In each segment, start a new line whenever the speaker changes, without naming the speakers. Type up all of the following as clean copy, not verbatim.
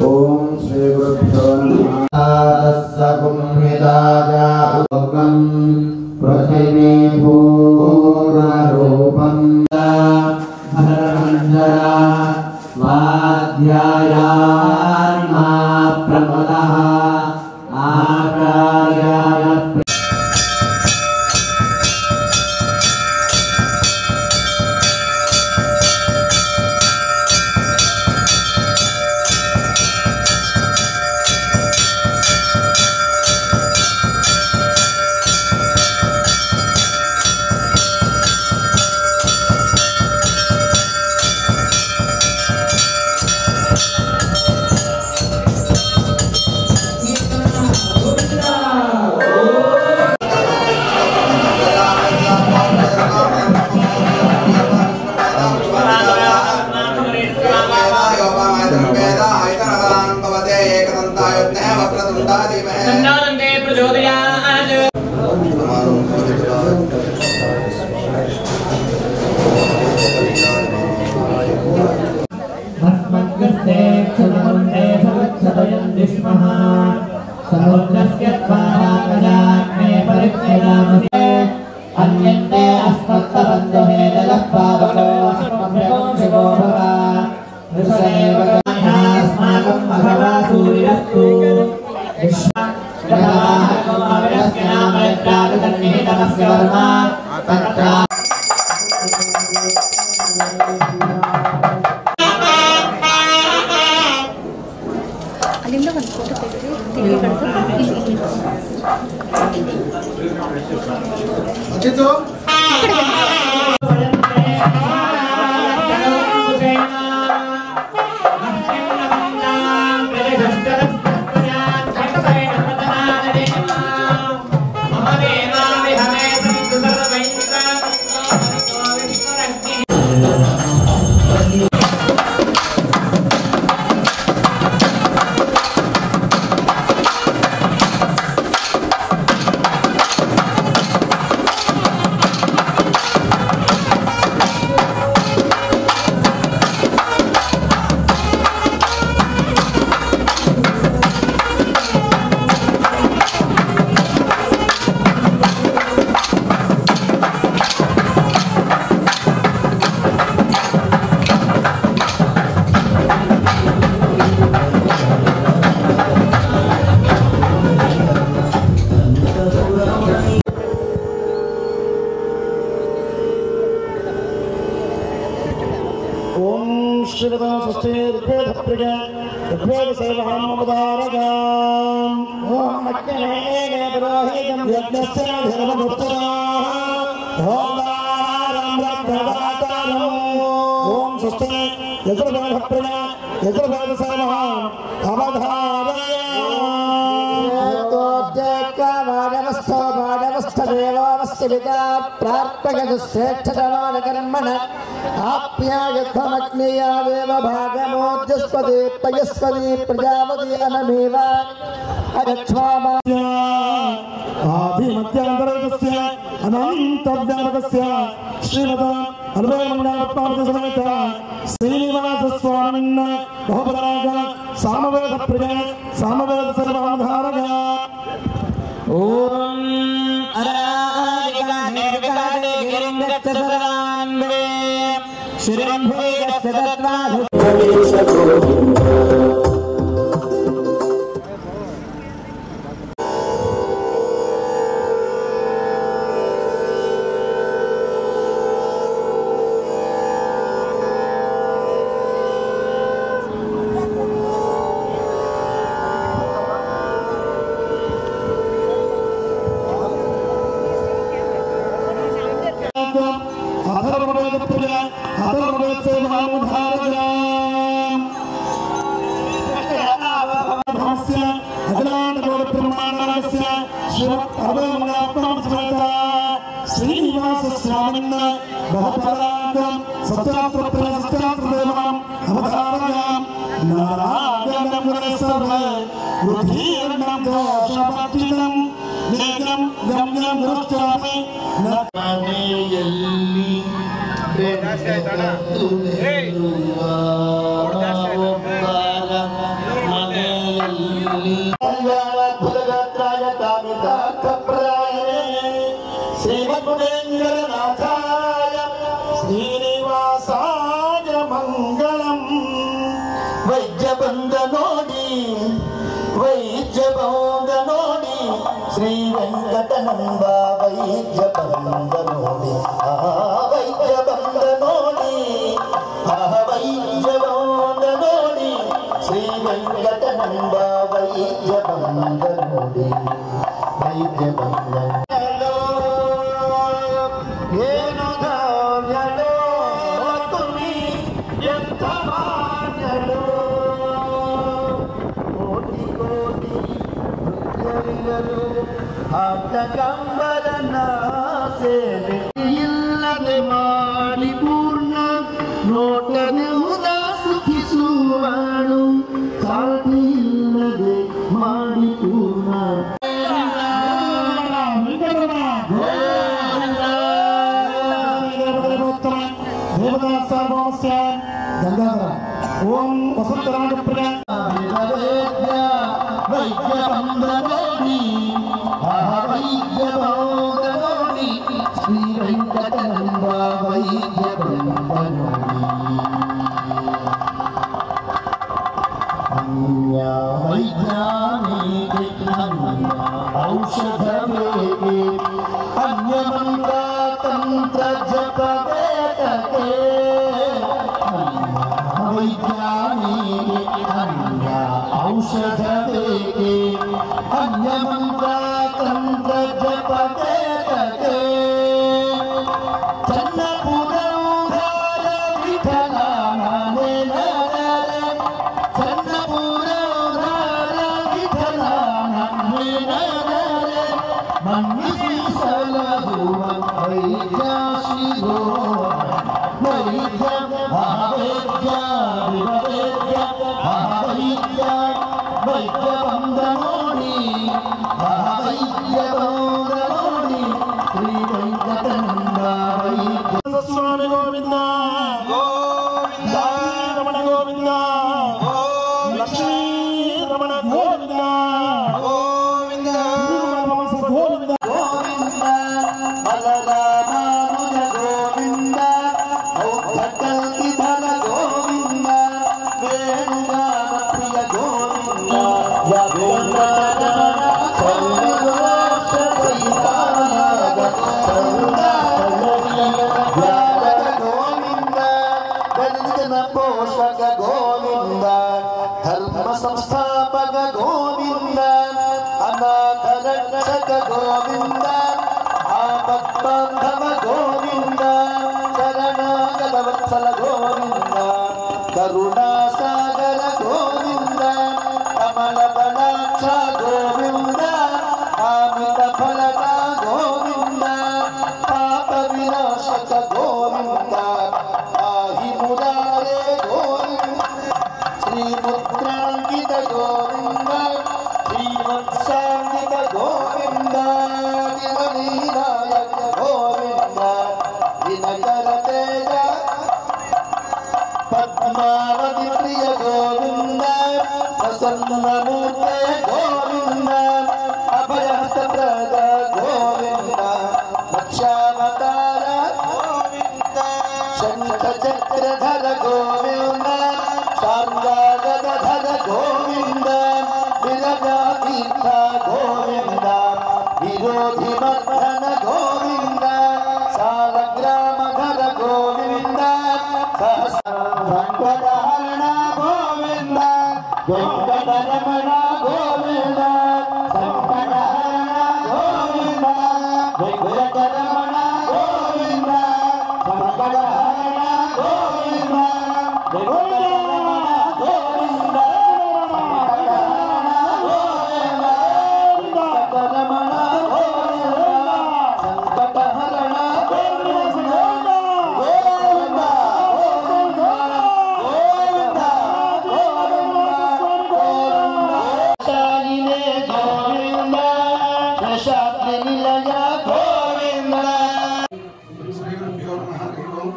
ओम श्री गुरुभ्यो नमः। तस्सकुम्भिदाजाहुकं पृथिवी पूर्णरूपं हरमञ्जरा स्वाध्यायान्मा प्रमदः आचार्याय
ಅಲ್ಲಿಂದ ಒಂದು ಫೋಟೋ ತೆಗೆದು ತಿರುಗಿ ಕಡ್ದು
प्रार्थकर्मण आप्यायध्वमग्नेयादेव भागमोजस्पदे पयस्पदे प्रजापति अनमेव आदिमध्यान्तरस्य अनन्तज्ञानकस्य श्रीमता अल्पमङ्गलसमेत श्रीनिवासस्वामिन् बहुपराग सामवेदप्रिय सामवेद सर्वाधारक ओम सामवेदप्रिय अथर्ववेदसेवानुधारय अखिलाण्डगौरब्रह्माण्डस्य श्रीमद् श्रीनिवास स्वामिन् बहुपरागं सत्यात्रप्रिय सत्यात्रदेवम् अवतारयाम् नारायणं गुणेश्वर रुधिर्णं दोषपतितं नेगं गम्यं दृष्ट्यामि
ಮನೆಯಲ್ಲಿ
ಶ್ರೀಮದ್ವೆಂಕಟನಾಥಾಯ ಶ್ರೀನಿವಾಸಾಯ ಮಂಗಳಂ ವೈದ್ಯ ಬಂದ ನೋಡಿ ಶ್ರೀ ವೆಂಕಟನಂದ ವೈದ್ಯ ಬಂದ ನೋಡಿ ವೈದ್ಯ ಬಂದ ನೋಡಿ ವೈದ್ಯ ಬಂದ ನೋಡಿ ಶ್ರೀ ವೆಂಕಟನಂದ ವೈದ್ಯ ಬಂದ ನೋಡಿ ವೈದ್ಯ ಬಂದ ಏನು ಧಾವ್ಯಲೋ ತುಮಿ ಎಂಥ ಮಾನ್ಯಲೋ ಕೋಟಿ ಕೋಟಿ ನೃತ್ಯವಿಲ್ಲಲು ಆಟಕಂಬರನ ಸೇವೆ ಇಲ್ಲದೆ ಮಾಡಿ ಪೂರ್ಣ ನೋಟನೆವುದ ಸುಖಿಸುವಳು ಸಾಟಿ ಇಲ್ಲದೆ ಮಾಡಿ ಪೂರ್ಣ ओम वसंतराजप्रिय वैद्य बंदनोडी वैद्य बंदनोडी श्री वेंकटनंद वैद्य बंदनोडी अन्या वैज्ञानिके औषध वेगे अन्य मंत्र तंत्र जप वेदके वैज्ञानिके अन्य औषध वेगे अन्य मंत्र तंत्र जप वेदके चन्नपुरौधार विठल नामे नरे चन्नपुरौधार विठल नामे नरे मन्निसि सलहुव वैद्य शिरो वैद्य महावैद्य विवैद्य महावैद्य वैद्य बंदनोडी महावैद्य बंदनोडी श्री वेंकटनंद वैद्य स्वामी गोविंद गोविंद रमण गोविंद लक्ष्मी रमण गोविंद गोविंद गोविंद गोविंद बलरामानुज गोविंद औद्धकल्किधर गोविंद वेणुगान प्रिय गोविंद या वेंकटरमण सर्वदोष परितारक गोविंद गणजन पोषक गोविंद धर्म संस्थापक गोविंद अनाथ रक्षक गोविंद आपद्बांधव गोविंद शरणागत वत्सल गोविंद करुणासागर गोविंद कमल दलाक्ष गोविंद आमित फलदा गोविंद पाप विनाशक गोविंद पाहि मुरारे गोविंद श्री मुद्रांकित गोविंद श्रीवत्सांकित गोविंद दिवनीनायक गोविंद दिनकर तेज पद्मावती प्रिय गोविंद प्रसन्नमूर्ते गोविंद अभयहस्तप्रद गोविंद मत्स्यावतार गोविंद शंखचक्रधर गोविंद शार्ङ्गागदधर गोविंद विरजातीर्थ गोविंद विरोधिमर्दन गोविंद सालग्रामधर गोविंद संकटहरण गोविंद वेंकटरमण गोविंद संकटहरण गोविंद वेंकटरमण गोविंद संकटहरण ಶೇಷಾದ್ರಿ ನಿಲಯ ಗೋವಿಂದ.
ಶ್ರೀ ಗುರುಭ್ಯೋ ನಮಃ. ಹರಿ ಓಂ.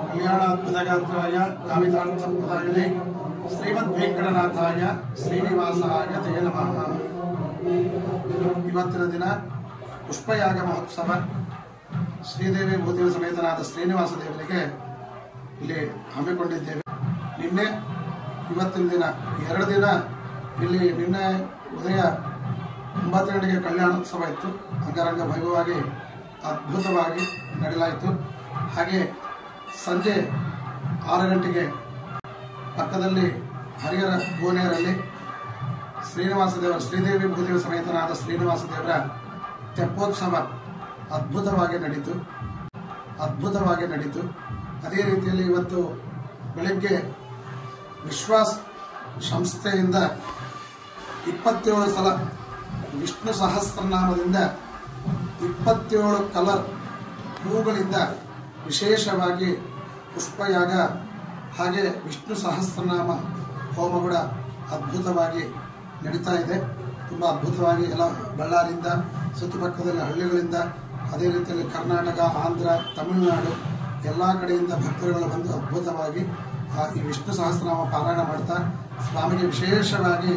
ಕಲ್ಯಾಣಾದ್ಭುತಗಾತ್ರಾಯ ಕಾಮಿತಾರ್ಥಪ್ರದಾಯಿನೇ ಶ್ರೀಮದ್ ವೆಂಕಟನಾಥಾಯ ಶ್ರೀನಿವಾಸಾಯ ಜಯ ನಮಃ. ಇವತ್ತಿನ ದಿನ ಪುಷ್ಪಯಾಗ ಮಹೋತ್ಸವ. ಶ್ರೀದೇವಿ ಭೂದೇವಿ ಸಮೇತನಾದ ಶ್ರೀನಿವಾಸ ದೇವರಿಗೆ ಇಲ್ಲಿ ಹಮ್ಮಿಕೊಂಡಿದ್ದೇವೆ. ನಿನ್ನೆ ಇವತ್ತಿನ ದಿನ 2 ದಿನ ಇಲ್ಲಿ ನಿನ್ನೆ ಉದಯ 9 ಗಂಟೆಗೆ ಕಲ್ಯಾಣೋತ್ಸವ ಇತ್ತು. ಅಂಗರಂಗ ವೈಭವವಾಗಿ ಅದ್ಭುತವಾಗಿ ನಡೆಯಲಾಯಿತು. ಹಾಗೆ ಸಂಜೆ 6 ಗಂಟೆಗೆ ಪಕ್ಕದಲ್ಲಿ ಹರಿಹರ ಗೋನೇರಲ್ಲಿ ಶ್ರೀನಿವಾಸ ದೇವರ ಶ್ರೀದೇವಿ ಭೂದೇವಿ ಸಮೇತನಾದ ಶ್ರೀನಿವಾಸ ದೇವರ ತೆಪ್ಪೋತ್ಸವ ಅದ್ಭುತವಾಗಿ ನಡೀತು. ಅದೇ ರೀತಿಯಲ್ಲಿ ಇವತ್ತು ಬೆಳಗ್ಗೆ ವಿಶ್ವಾಸ ಸಂಸ್ಥೆಯಿಂದ 27 ಸಲ ವಿಷ್ಣು ಸಹಸ್ರನಾಮದಿಂದ 27 ಕಲರ್ ಹೂಗಳಿಂದ ವಿಶೇಷವಾಗಿ ಪುಷ್ಪಯಾಗ ಹಾಗೆ ವಿಷ್ಣು ಸಹಸ್ರನಾಮ ಹೋಮ ಕೂಡ ಅದ್ಭುತವಾಗಿ ನಡೀತಾ ಇದೆ. ತುಂಬ ಅದ್ಭುತವಾಗಿ ಎಲ್ಲ ಬಳ್ಳಾರಿಯಿಂದ ಸುತ್ತಮುತ್ತಲಿನ ಹಳ್ಳಿಗಳಿಂದ ಅದೇ ರೀತಿಯಲ್ಲಿ ಕರ್ನಾಟಕ, ಆಂಧ್ರ, ತಮಿಳುನಾಡು ಎಲ್ಲ ಕಡೆಯಿಂದ ಭಕ್ತರುಗಳು ಬಂದು ಅದ್ಭುತವಾಗಿ ಈ ವಿಷ್ಣು ಸಹಸ್ರನಾಮ ಪಾರಾಯಣ ಮಾಡ್ತಾ ಸ್ವಾಮಿಗೆ ವಿಶೇಷವಾಗಿ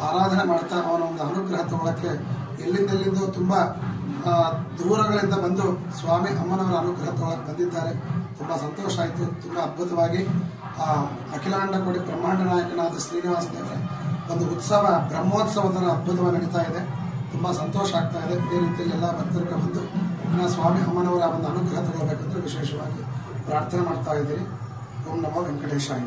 ಆರಾಧನೆ ಮಾಡ್ತಾ ಅವನ ಒಂದು ಅನುಗ್ರಹ ತಗೊಳ್ಳೋಕ್ಕೆ ಎಲ್ಲಿಂದೆಲ್ಲಿಂದೋ ತುಂಬ ದೂರಗಳಿಂದ ಬಂದು ಸ್ವಾಮಿ ಅಮ್ಮನವರ ಅನುಗ್ರಹ ತಗೊಳ್ಳಕ್ಕೆ ಬಂದಿದ್ದಾರೆ. ತುಂಬ ಸಂತೋಷ ಆಯಿತು. ತುಂಬ ಅದ್ಭುತವಾಗಿ ಅಖಿಲಾಂಡ ಕೋಟಿ ಬ್ರಹ್ಮಾಂಡ ನಾಯಕನಾದ ಶ್ರೀನಿವಾಸ ದೇವರ ಒಂದು ಉತ್ಸವ ಬ್ರಹ್ಮೋತ್ಸವ ಥರ ಅದ್ಭುತವಾಗಿ ನಡೀತಾ ಇದೆ. ತುಂಬ ಸಂತೋಷ ಆಗ್ತಾ ಇದೆ. ಇದೇ ರೀತಿಯಲ್ಲಿ ಎಲ್ಲ ಭಕ್ತರುಗಳು ಬಂದು ಇನ್ನು ಸ್ವಾಮಿ ಅಮ್ಮನವರ ಒಂದು ಅನುಗ್ರಹ ತಗೊಳ್ಬೇಕಂತ ವಿಶೇಷವಾಗಿ ಪ್ರಾರ್ಥನೆ ಮಾಡ್ತಾ ಇದ್ದೀರಿ. ಓಂ ನಮೋ ವೆಂಕಟೇಶಾಯ.